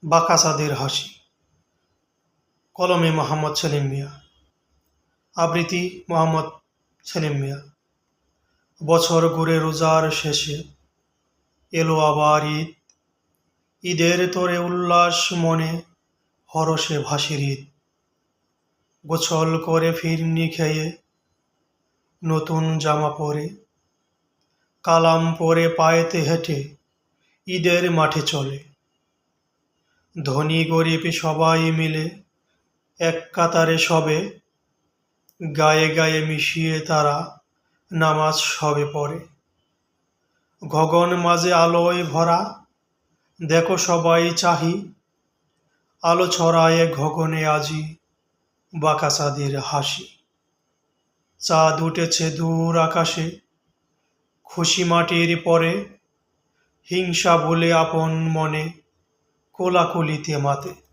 বাকাসাদের হাসি। কলমে মোহাম্মদ সেলিম মিয়া। আবৃত্তি মোহাম্মদ সেলিম মিয়া। বছর ঘুরে রোজার শেষে এলো আবার ঈদ। ঈদের তোরে উল্লাস মনে, হরষে ভাসির ঈদ। গোছল করে ফিরনি খেয়ে, নতুন জামা পরে, কালাম পরে পায়েতে হেঁটে ঈদের মাঠে চলে। ধনী গরিব সবাই মিলে এক কাতারে সবে, গায়ে গায়ে মিশিয়ে তারা নামাজ সবে পড়ে। গগন মাঝে আলোয় ভরা, দেখো সবাই চাহি, আলো ছড়ায় গগনে আজি বাকাসাদের হাসি। চাঁদ উঠেছে দূর আকাশে, খুশি মাটির পরে, হিংসা ভুলে আপন মনে কোলাকুলিতে মাতে।